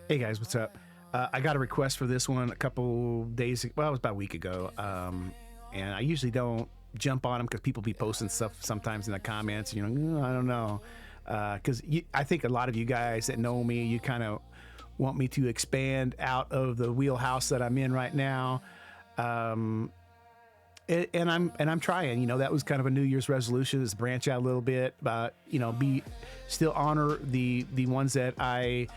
Hey guys, what's up? I got a request for this one a couple days, well, it was about a week ago. And I usually don't jump on them because people be posting stuff sometimes in the comments, you know, I don't know. Because I think a lot of you guys that know me, you kind of want me to expand out of the wheelhouse that I'm in right now. And I'm trying, you know, that was kind of a New Year's resolution, is branch out a little bit, you know, still honor the ones that I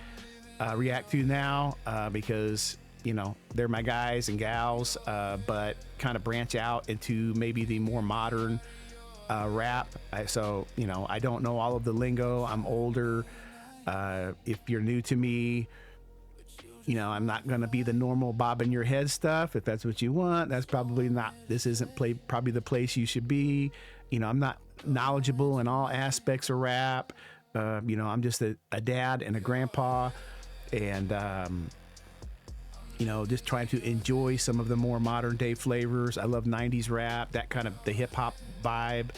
react to now, because, you know, they're my guys and gals, but kind of branch out into maybe the more modern rap. So, you know, I don't know all of the lingo. I'm older. If you're new to me, you know, I'm not going to be the normal bobbing your head stuff. If that's what you want, that's probably not, this isn't probably the place you should be. You know, I'm not knowledgeable in all aspects of rap. You know, I'm just a dad and a grandpa, and, you know, just trying to enjoy some of the more modern day flavors. I love 90s rap, that kind of the hip hop vibe.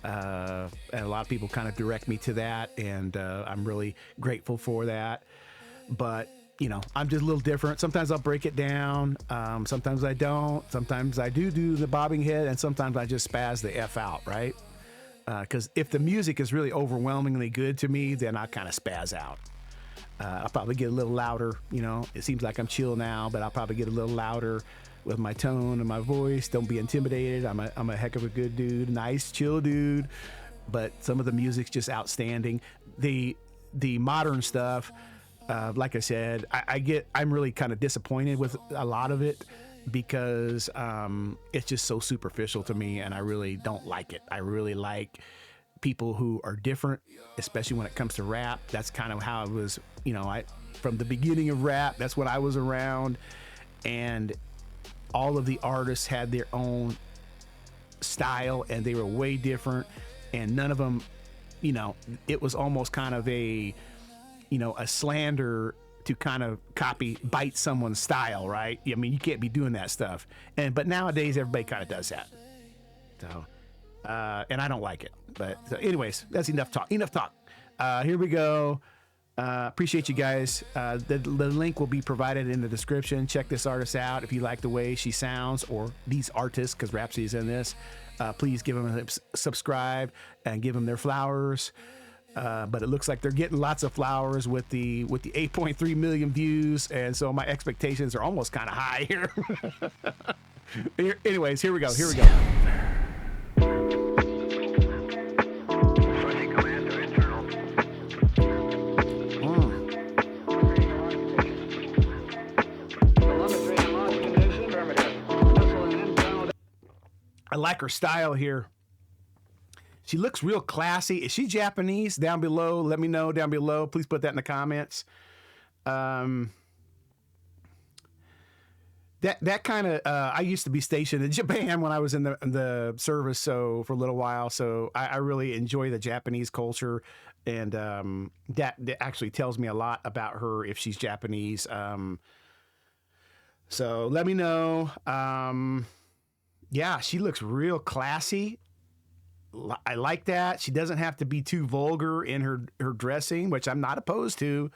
And a lot of people kind of direct me to that, and I'm really grateful for that. But, you know, I'm just a little different. Sometimes I'll break it down. Sometimes I don't. Sometimes I do the bobbing head, and sometimes I just spaz the F out, right? Because if the music is really overwhelmingly good to me, then I kind of spaz out. I'll probably get a little louder, you know. It seems like I'm chill now, but I'll probably get a little louder with my tone and my voice. Don't be intimidated. I'm a heck of a good dude, nice, chill dude. But some of the music's just outstanding. The modern stuff, like I said, I'm really kind of disappointed with a lot of it, because it's just so superficial to me, and I really don't like it. I really like people who are different, especially when it comes to rap. That's kind of how it was, you know, from the beginning of rap, that's what I was around, and all of the artists had their own style, and they were way different, and none of them, you know, it was almost kind of a, you know, a slander to kind of bite someone's style, right? I mean, you can't be doing that stuff. But nowadays, everybody kind of does that. So, and I don't like it. But so anyways, that's enough talk. Here we go. Appreciate you guys. The link will be provided in the description. Check this artist out. If you like the way she sounds, or these artists, because Rapsody's in this, please give them a subscribe and give them their flowers. But it looks like they're getting lots of flowers with the 8.3 million views, and so my expectations are almost kind of high here. Anyways, here we go. I like her style here. She looks real classy. Is she Japanese? Down below, let me know down below. Please put that in the comments. That kind of, I used to be stationed in Japan when I was in the service, so for a little while. So I really enjoy the Japanese culture, and that actually tells me a lot about her if she's Japanese. So let me know. Yeah, she looks real classy. I like that. She doesn't have to be too vulgar in her dressing, which I'm not opposed to,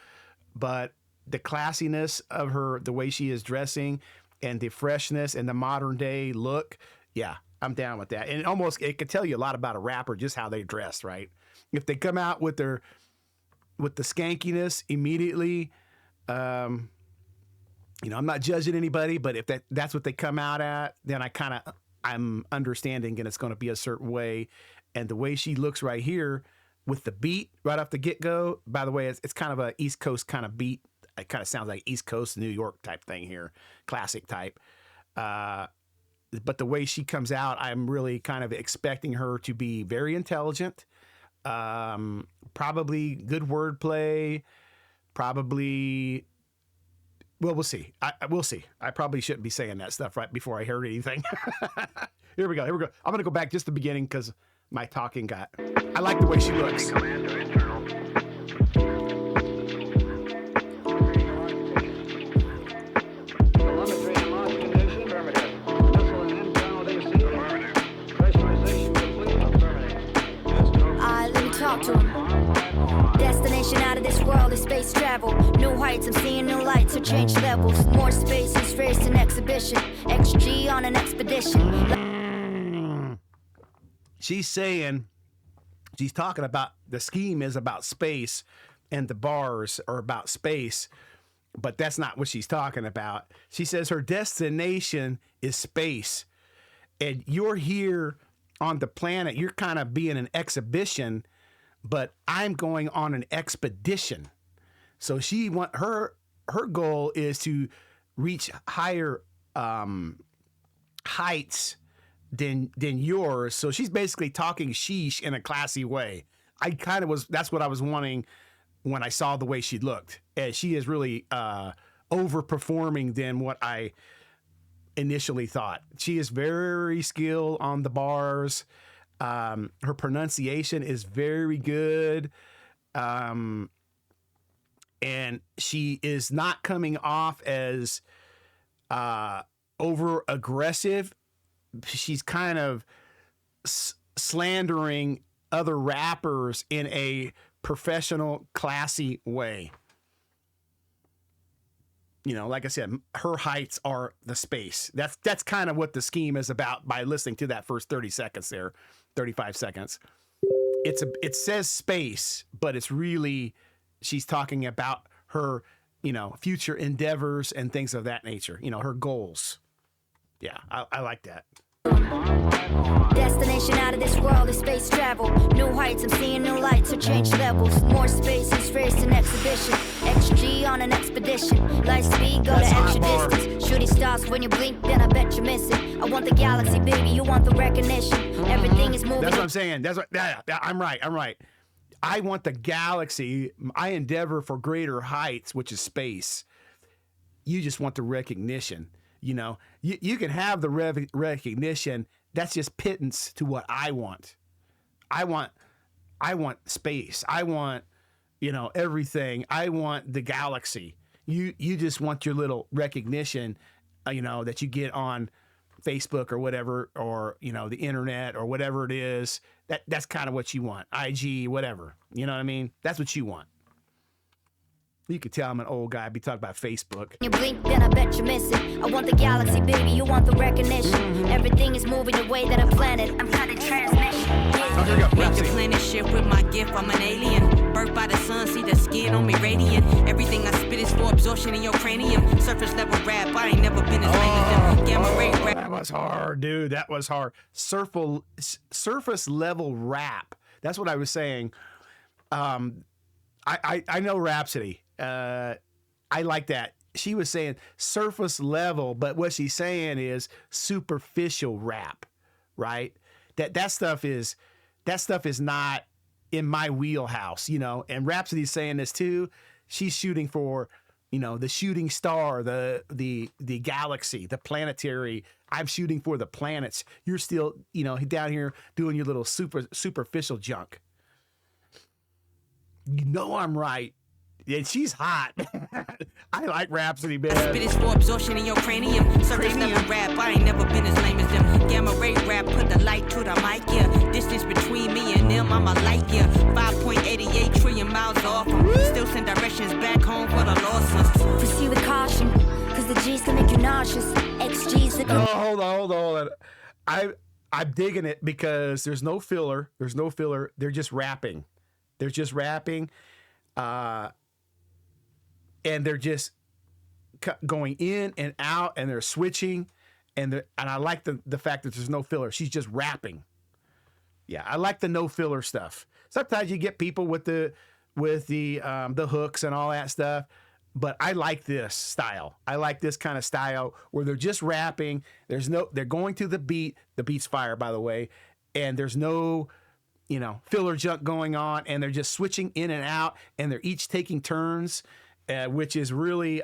but the classiness of her, the way she is dressing, and the freshness and the modern day look, yeah, I'm down with that. And it could tell you a lot about a rapper, just how they dress, right? If they come out with the skankiness immediately, you know, I'm not judging anybody, but if that's what they come out at, then I'm understanding, and it's going to be a certain way. And the way she looks right here with the beat right off the get-go, by the way, it's kind of a East Coast kind of beat. It kind of sounds like East Coast, New York type thing here, classic type. But the way she comes out, I'm really kind of expecting her to be very intelligent, probably good wordplay, probably... Well, we'll see. We'll see. I probably shouldn't be saying that stuff right before I heard anything. Here we go. I'm going to go back just the beginning, because my talking got... I like the way she looks. Let me talk to him. Destination out of this world is space travel. New heights, I'm seeing new lights or change levels. More space and space and exhibition. XG on an expedition. She's saying, she's talking about the scheme is about space and the bars are about space, but that's not what she's talking about. She says her destination is space, and you're here on the planet. You're kind of being an exhibition, but I'm going on an expedition. So her goal is to reach higher heights than yours. So she's basically talking sheesh in a classy way. That's what I was wanting when I saw the way she looked. And she is really overperforming than what I initially thought. She is very skilled on the bars. Her pronunciation is very good. And she is not coming off as over aggressive. She's kind of slandering other rappers in a professional, classy way. You know, like I said, her heights are the space. That's kind of what the scheme is about by listening to that first 30 seconds there, 35 seconds. It says space, but it's really, she's talking about her, you know, future endeavors and things of that nature, you know, her goals. Yeah, I like that. Destination out of this world is space travel. New heights, I'm seeing new lights or change levels. More space and space and exhibition. XG on an expedition. Light speed, go to extra distance. Shooting stars when you blink, then I bet you miss it. I want the galaxy, baby, you want the recognition. Everything is moving. That's what I'm saying. That's what. Yeah, I'm right. I want the galaxy. I endeavor for greater heights, which is space. You just want the recognition. You know, you can have the recognition. That's just pittance to what I want. I want space. I want, you know, everything. I want the galaxy. You just want your little recognition, you know, that you get on Facebook or whatever, or, you know, the internet or whatever it is. That's kind of what you want. IG, whatever. You know what I mean? That's what you want. You could tell I'm an old guy. Be talking about Facebook. You blink, then I bet you miss it. I want the galaxy, baby. You want the recognition. Everything is moving the way that I planned it. I'm planning transmission. Oh, here we go. Make the planet shift with my gift. I'm an alien. Birthed by the sun, see the skin on me radiant. Everything I spit is for absorption in your cranium. Surface level rap, I ain't never been as lame as them. Gamma ray rap. That was hard, dude. That was hard. Surface level rap. That's what I was saying. I know Rapsody. I like that. She was saying surface level, but what she's saying is superficial rap, right? That stuff is not in my wheelhouse, you know. And Rapsody's saying this too. She's shooting for, you know, the shooting star, the galaxy, the planetary. I'm shooting for the planets. You're still, you know, down here doing your little superficial junk. You know I'm right. Yeah, she's hot. I like Rapsody, man. Spit is for absorption in your cranium. Surface level rap, I ain't never been as lame as them. Gamma ray rap, put the light to the mic, yeah. Distance between me and them, I'm a light, yeah. 5.88 trillion miles off. Still send directions back home for the lost ones. Proceed with caution, cause the G's can make you nauseous. XG's the... Oh, hold on. I'm digging it because there's no filler. They're just rapping. And they're just going in and out, and they're switching, and I like the fact that there's no filler. She's just rapping. Yeah, I like the no filler stuff. Sometimes you get people with the hooks and all that stuff, but I like this style. I like this kind of style where they're just rapping. They're going to the beat. The beat's fire, by the way, and there's no, you know, filler junk going on, and they're just switching in and out, and they're each taking turns. Which is really,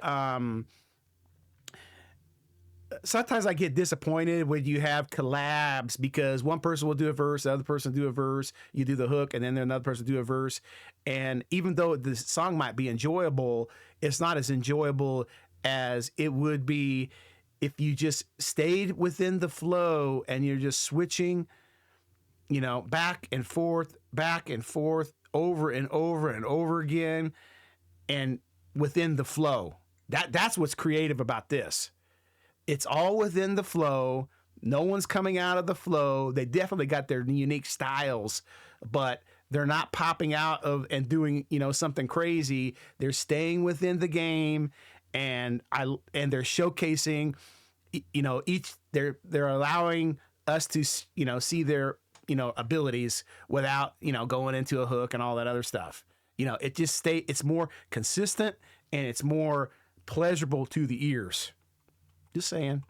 sometimes I get disappointed when you have collabs because one person will do a verse, the other person will do a verse, you do the hook, and then another person will do a verse. And even though the song might be enjoyable, it's not as enjoyable as it would be if you just stayed within the flow and you're just switching, you know, back and forth, over and over and over again. And within the flow. That's what's creative about this. It's all within the flow. No one's coming out of the flow. They definitely got their unique styles, but they're not popping out of and doing, something crazy. They're staying within the game, and they're showcasing, they're allowing us to, see their, abilities without, going into a hook and all that other stuff. It's more consistent and it's more pleasurable to the ears. Just saying.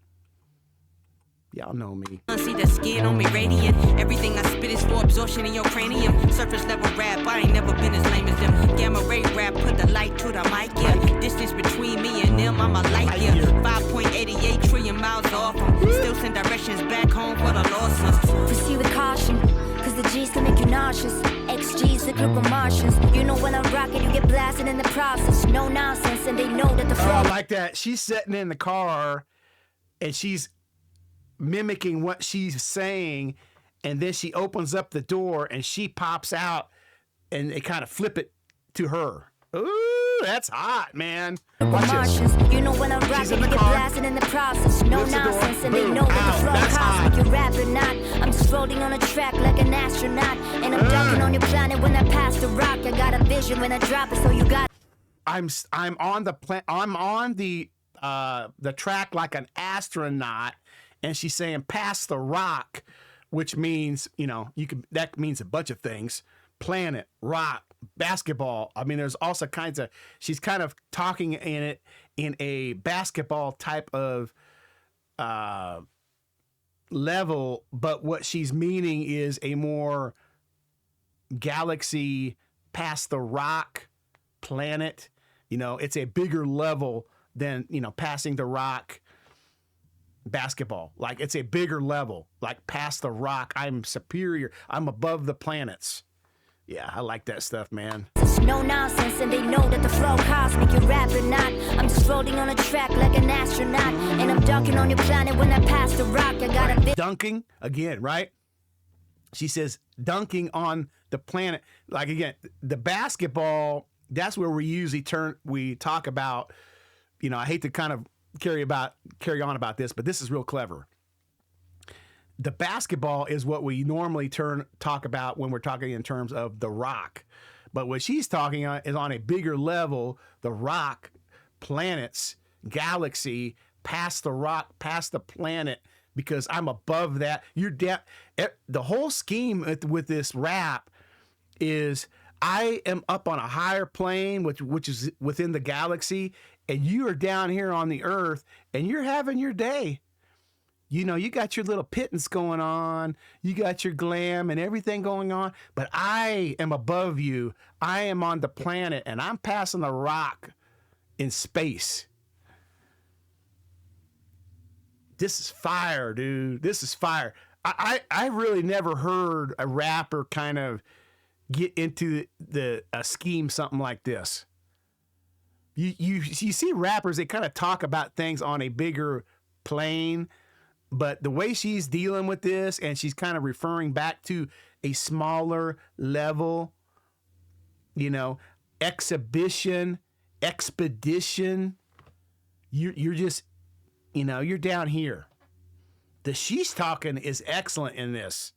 Y'all know me. See the skin on me radiant. Everything I spit is for absorption in your cranium. Surface level rap, I ain't never been as lame as them. Gamma ray rap, put the light to the mic, yeah. Distance between me and them, I'm a light year. 5.88 trillion miles off them. Still send directions back home for the losses. Proceed with caution, cause the G's can make you nauseous. XG's the group of Martians. You know when I rock it, you get blasted in the process. No nonsense, and they know that the flow. I like that. She's sitting in the car, and she's mimicking what she's saying, and then she opens up the door and she pops out and they kind of flip it to her. Ooh, that's hot, man. Watch this. You know when I rock it, you get blasted in the process. No nonsense, and they know that the flow cosmic. You rap or not, I'm just floating on a track like an astronaut, and I'm dunking on your planet when I pass the rock. I got a vision when I drop it, so you got. I'm on the track like an astronaut. And she's saying pass the rock, which means, that means a bunch of things. Planet, rock, basketball. I mean, there's also kinds of, she's kind of talking in it in a basketball type of level, but what she's meaning is a more galaxy, past the rock, planet. It's a bigger level than, passing the rock. Basketball, like it's a bigger level, like past the rock. I'm superior. I'm above the planets. Yeah, I like that stuff, man. It's no nonsense, and they know that the flow cosmic. You rap or not, I'm just floating on a track like an astronaut, and I'm dunking on your planet when I pass the rock. I got a dunking again, right? She says dunking on the planet. Like again, the basketball. That's where we talk about. I hate to kind of carry on about this, but this is real clever. The basketball is what we normally talk about when we're talking in terms of the rock, but what she's talking on is on a bigger level. The rock, planets, galaxy, past the rock, past the planet, because I'm above that. The whole scheme with this rap is I am up on a higher plane, which is within the galaxy, and you are down here on the earth, and you're having your day. You got your little pittance going on, you got your glam and everything going on, but I am above you. I am on the planet, and I'm passing the rock in space. This is fire, dude. This is fire. I really never heard a rapper kind of get into a scheme something like this. You see rappers, they kind of talk about things on a bigger plane, but the way she's dealing with this, and she's kind of referring back to a smaller level, expedition, you're just, you're down here. The she's talking is excellent in this.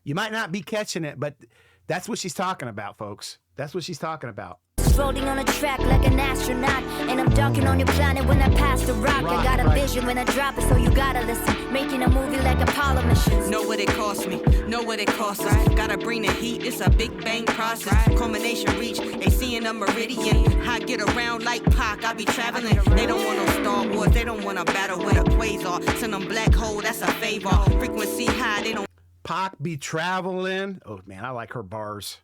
You might not be catching it, but that's what she's talking about, folks. That's what she's talking about. Floating on a track like an astronaut, and I'm dunking on your planet when I pass the rock. I got a vision when I drop it, so you gotta listen. Making a movie like Apollo missions. Know what it cost me, know what it costs us. Gotta bring the heat, it's a big bang process. Culmination reach, they seeing a meridian. I get around like Pac, I be traveling. They don't want no Star Wars, they don't want to battle with a quasar. Send them black hole, that's a favor. Frequency high, they don't. Pac be traveling. Oh man, I like her bars.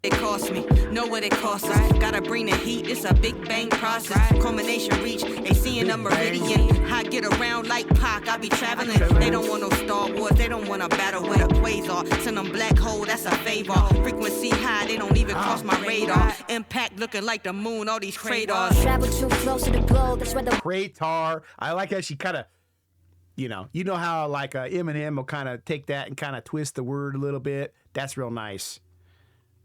It cost me, know what it costs us. Gotta bring the heat, it's a big bang process. Culmination reach, they seeing a meridian. I get around like Pac, I be traveling. They don't want no Star Wars, they don't want to battle with a quasar. Send them black hole, that's a favor. Frequency high, they don't even cross my radar. Impact looking like the moon, all these craters. Travel too close to the globe, that's where the crater. I like how she kind of, you know how like Eminem will kind of take that and kind of twist the word a little bit. That's real nice.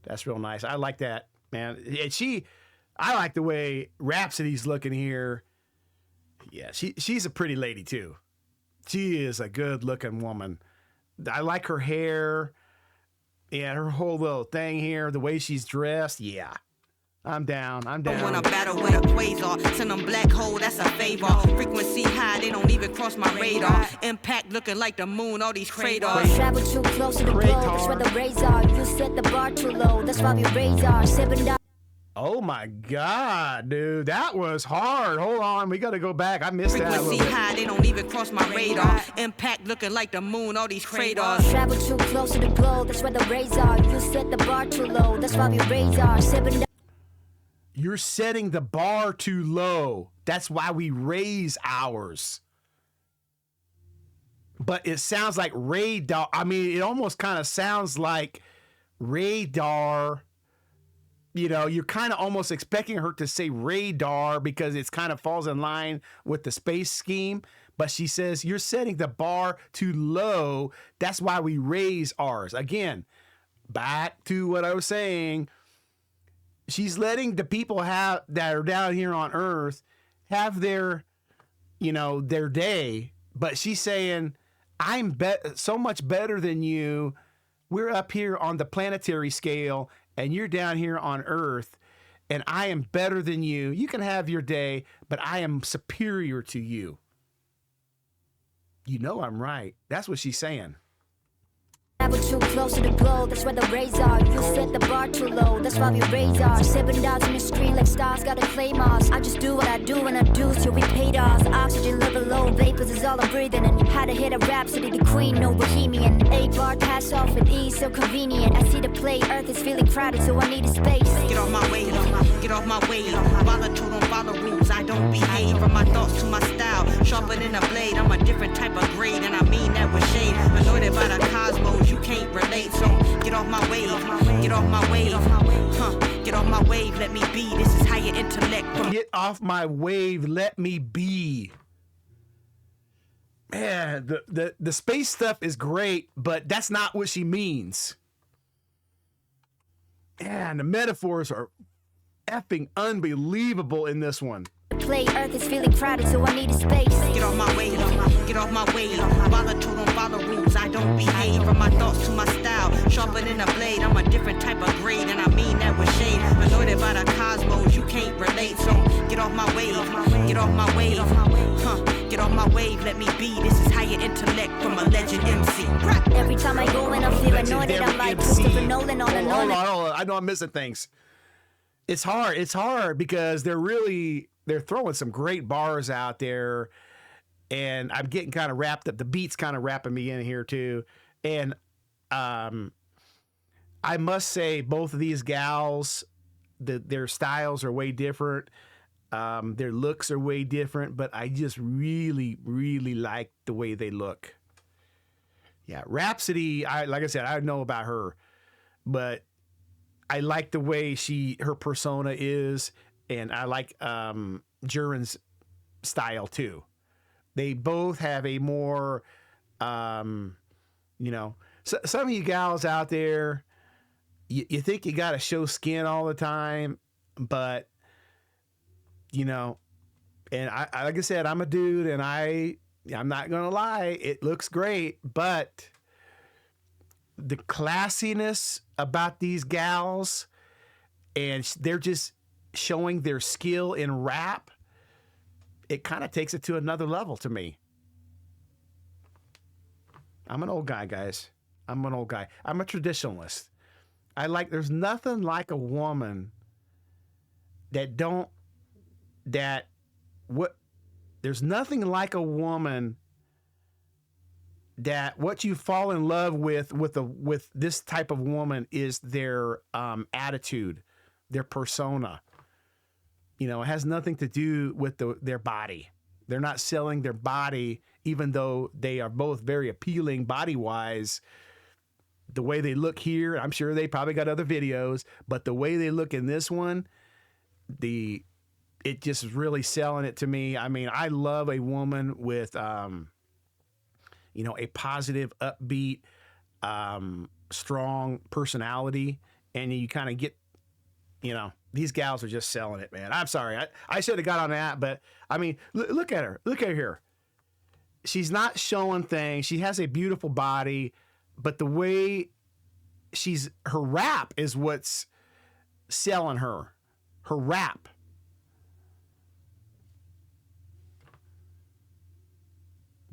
That's real nice. I like that, man. And I like the way Rapsody's looking here. Yeah, she's a pretty lady too. She is a good looking woman. I like her hair. Yeah, her whole little thing here, the way she's dressed. Yeah. I'm down. I wanna battle with a quasar. Send them black hole, that's a favor. Frequency high, they don't even cross my radar. Impact looking like the moon, all these craters. Travel too close to the globe, that's where the rays are. You set the bar too low, that's why we raise our $7. Oh my God, dude, that was hard. Hold on, we gotta go back. I missed that a little Frequency bit. high, they don't even cross my radar. Impact looking like the moon, all these craters. Travel too close to the globe, that's where the rays are. You set the bar too low, that's why we raise our $7. You're setting the bar too low. That's why we raise ours. But it sounds like radar. I mean, it almost kind of sounds like radar. You know, you're kind of almost expecting her to say radar because it's kind of falls in line with the space scheme. But she says, you're setting the bar too low. That's why we raise ours. Again, back to what I was saying. She's letting the people that are down here on Earth have their, their day. But she's saying, I'm so much better than you. We're up here on the planetary scale, and you're down here on Earth, and I am better than you. You can have your day, but I am superior to you. You know I'm right. That's what she's saying. Travel too close to the globe, that's where the rays are. You set the bar too low, that's why we raise ours. $7 on the screen like stars, gotta claim ours. I just do what I do and I do till we paid ours. Oxygen level low, vapors is all I'm breathing. And how to hit a Rhapsody, the queen, no bohemian. 8 bar pass off with ease, so convenient. I see the play, Earth is feeling crowded, so I need a space. Get off my way, get off my way. Volatile, don't follow rules, I don't behave. From my thoughts to my style, sharper than a blade. I'm a different type of grade, and I mean that with shade. Anointed by the cosmos, you can't relate, so get off my wave, get off my wave, get off my wave, let me be. This is higher intellect. Get off my wave, let me be. Man, the space stuff is great, but that's not what she means. Man, the metaphors are effing unbelievable in this one. Play Earth is feeling crowded, so I need a space. Get off my way, get off my way. Volatile, don't follow rules, I don't behave. From my thoughts to my style, sharper than a blade. I'm a different type of grade, and I mean that with shade. Anointed by the cosmos, you can't relate, so get off my wave, get off my wave, get off my wave, let me be. This is higher intellect from a legend MC. Every time I go in, I feel anointed. I'm like Christopher Nolan on and on. Hold on, I know I'm missing things. It's hard because they're throwing some great bars out there, and I'm getting kind of wrapped up. The beat's kind of wrapping me in here too. And I must say, both of these gals, their styles are way different. Their looks are way different, but I just really, really like the way they look. Yeah, Rapsody, like I said, I know about her, but I like the way her persona is. And I like JURIN's style too. They both have a more, some of you gals out there, you think you got to show skin all the time, but, and I like I said, I'm a dude, and I'm not going to lie, it looks great, but the classiness about these gals, and they're just showing their skill in rap, it kind of takes it to another level to me. I'm an old guy, guys. I'm an old guy. I'm a traditionalist. There's nothing like a woman there's nothing like a woman that what you fall in love with this type of woman is their attitude, their persona. It has nothing to do with their body. They're not selling their body, even though they are both very appealing body-wise. The way they look here, I'm sure they probably got other videos, but the way they look in this one, it just is really selling it to me. I mean, I love a woman with, a positive, upbeat, strong personality, and you kind of get, these gals are just selling it, man. I'm sorry. I should have got on that, but I mean, look at her. Look at her. She's not showing things. She has a beautiful body, but the way her rap is what's selling her. Her rap.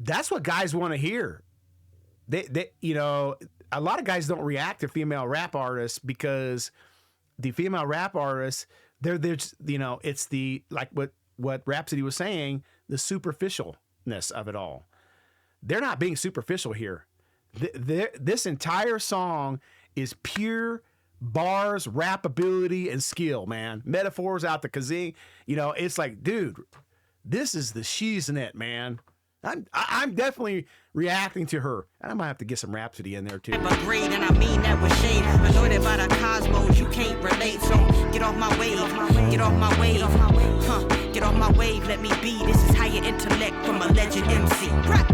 That's what guys want to hear. They, you know, a lot of guys don't react to female rap artists because the female rap artists, they're just, you know, it's the, like what Rapsody was saying, the superficialness of it all. They're not being superficial here. This entire song is pure bars, rap ability, and skill, man. Metaphors out the kazoo. You know, it's like, dude, this is the she's in it, man. I'm definitely reacting to her. I might have to get some Rapsody in there too. But great, and I mean that with shade. Anointed by the cosmos, you can't relate. So get off my wave, get off my wave, get off my wave, let me be. This is higher intellect from a legend MC.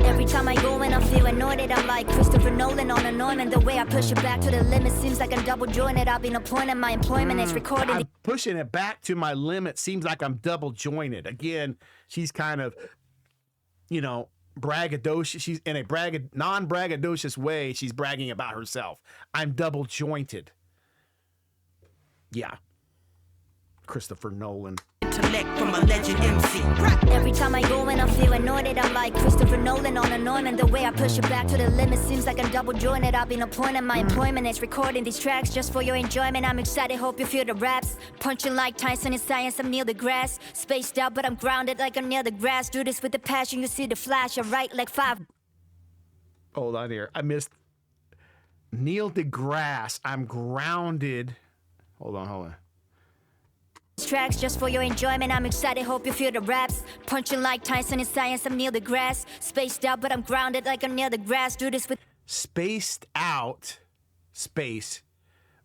Every time I go in, I feel anointed. I'm like Christopher Nolan on anointment. The way I push it back to the limit seems like I'm double jointed. I've been appointed, my employment is recorded. I'm pushing it back to my limit. Seems like I'm double jointed. Again, she's kind of, you know, braggadocious. She's in a non-braggadocious way. She's bragging about herself. I'm double jointed. Yeah. Christopher Nolan. Intellect from a legend MC. Every time I go in, I feel anointed. I'm like Christopher Nolan on anointment. The way I push it back to the limit seems like I'm double jointed. I've been appointed, my employment is recording these tracks just for your enjoyment. I'm excited, hope you feel the raps. Punching like Tyson in science, I'm near the grass. Spaced out, but I'm grounded like I'm near the grass. Do this with the passion, you see the flash. I write like 5. Hold on here. I missed Neil deGrasse. I'm grounded. Hold on. Tracks just for your enjoyment. I'm excited, hope you feel the raps. Punching like Tyson in science, I'm near the grass. Spaced out, but I'm grounded like I'm near the grass. Do this with spaced out,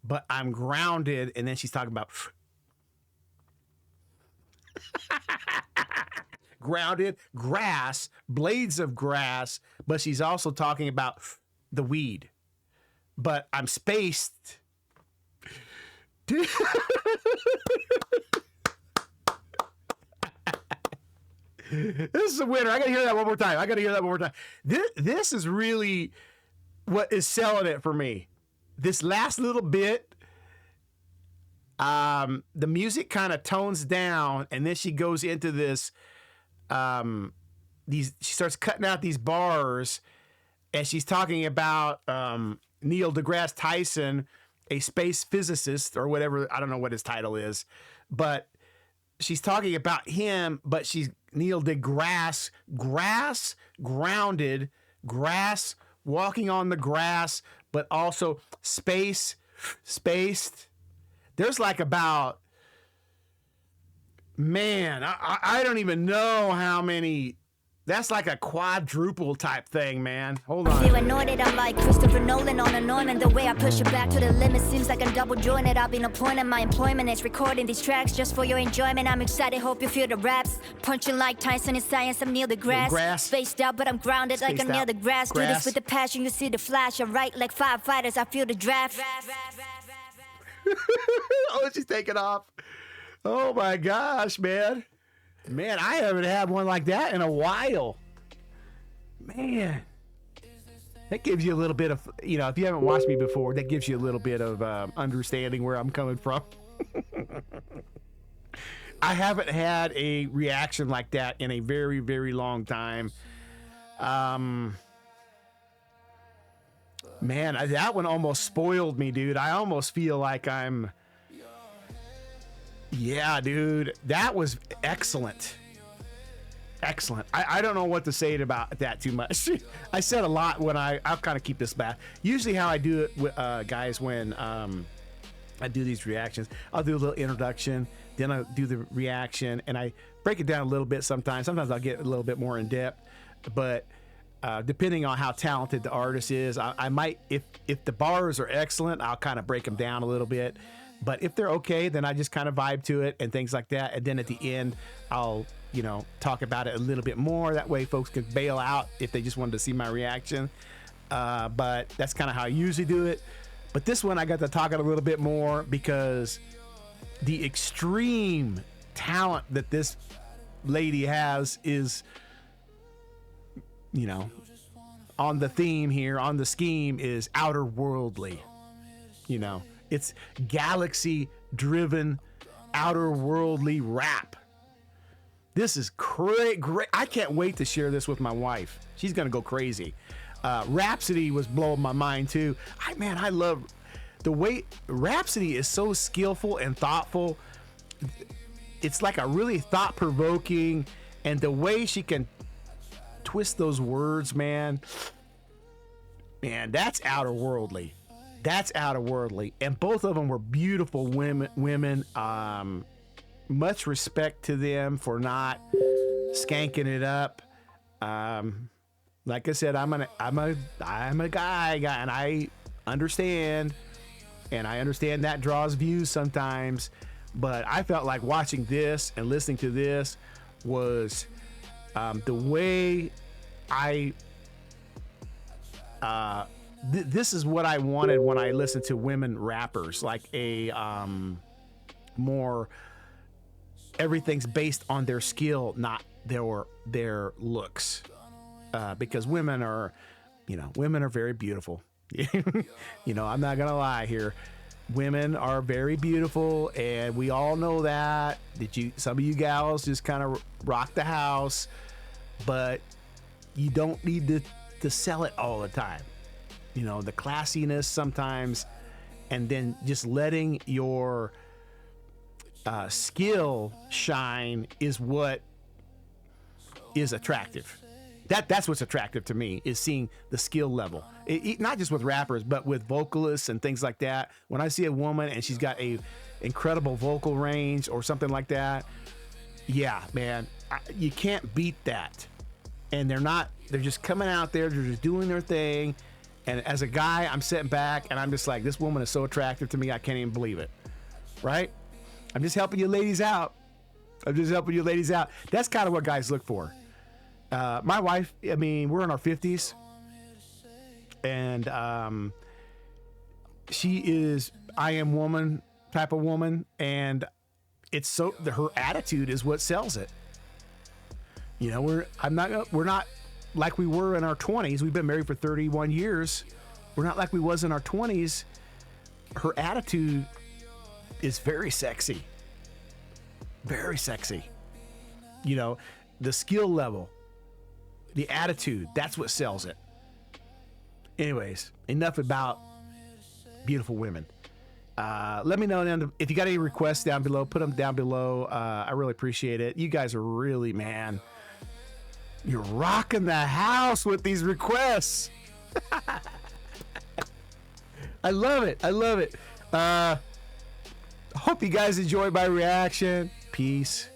but I'm grounded. And then she's talking about grounded, grass, blades of grass, but she's also talking about the weed. But I'm spaced. This is a winner. I gotta hear that one more time. This is really what is selling it for me. This last little bit, the music kind of tones down, and then she goes into this. She starts cutting out these bars, and she's talking about Neil deGrasse Tyson, a space physicist or whatever. I don't know what his title is, but she's talking about him, but she's Neil deGrasse, grass, grounded, grass, walking on the grass, but also spaced. There's like about, man, I don't even know how many. That's like a quadruple type thing, man. Hold on. Feel anointed, I'm like Christopher Nolan on anointment. The way I push it back to the limit seems like I'm double jointed. I've been appointed, my employment is recording these tracks just for your enjoyment. I'm excited, hope you feel the raps. Punching like Tyson in science, I'm near the grass. Spaced out, but I'm grounded like I'm near the grass. Do this with the passion, you see the flash. I write like firefighters, I feel the draft. Oh, she's taking off. Oh my gosh, man. Man, I haven't had one like that in a while. Man. That gives you a little bit of, you know, if you haven't watched me before, that gives you a little bit of understanding where I'm coming from. I haven't had a reaction like that in a very, very long time. Man, that one almost spoiled me, dude. I almost feel like I'm... Yeah, dude, that was excellent. Excellent. I don't know what to say about that too much. I said a lot when I'll kind of keep this back. Usually how I do it, guys, when I do these reactions, I'll do a little introduction, then I'll do the reaction, and I break it down a little bit sometimes. Sometimes I'll get a little bit more in depth, but depending on how talented the artist is, I might, if the bars are excellent, I'll kind of break them down a little bit. But if they're okay, then I just kind of vibe to it and things like that. And then at the end, I'll, you know, talk about it a little bit more. That way folks can bail out if they just wanted to see my reaction. But that's kind of how I usually do it. But this one, I got to talk it a little bit more because the extreme talent that this lady has is, you know, on the theme here, on the scheme is outer worldly. You know, it's galaxy driven, outer worldly rap. This is great. I can't wait to share this with my wife. She's gonna go crazy. Rapsody was blowing my mind too. I love the way Rapsody is so skillful and thoughtful. It's like a really thought-provoking, and the way she can twist those words, man, that's outer worldly. That's outer worldly. And both of them were beautiful women. Much respect to them for not skanking it up. Like I said, I'm a guy, and I understand that draws views sometimes. But I felt like watching this and listening to this was the way this is what I wanted when I listened to women rappers, like a more everything's based on their skill, not their looks, because women are very beautiful. I'm not gonna lie here. Women are very beautiful, and we all know that. Some of you gals just kind of rock the house, but you don't need to sell it all the time. The classiness sometimes, and then just letting your skill shine is what is attractive. That's what's attractive to me, is seeing the skill level. Not just with rappers, but with vocalists and things like that. When I see a woman and she's got a incredible vocal range or something like that, yeah, man, you can't beat that. And they're just coming out there, they're just doing their thing. And as a guy, I'm sitting back and I'm just like, this woman is so attractive to me, I can't even believe it. Right? I'm just helping you ladies out. That's kind of what guys look for. My wife, we're in our 50s, and she is I am woman type of woman, and her attitude is what sells it. We're not like we were in our 20s. We've been married for 31 years. We're not like we was in our 20s. Her attitude is very sexy. Very sexy. The skill level, the attitude, that's what sells it. Anyways, enough about beautiful women. Let me know if you got any requests down below. Put them down below. I really appreciate it. You guys are really, man, you're rocking the house with these requests. I love it. Hope you guys enjoyed my reaction. Peace.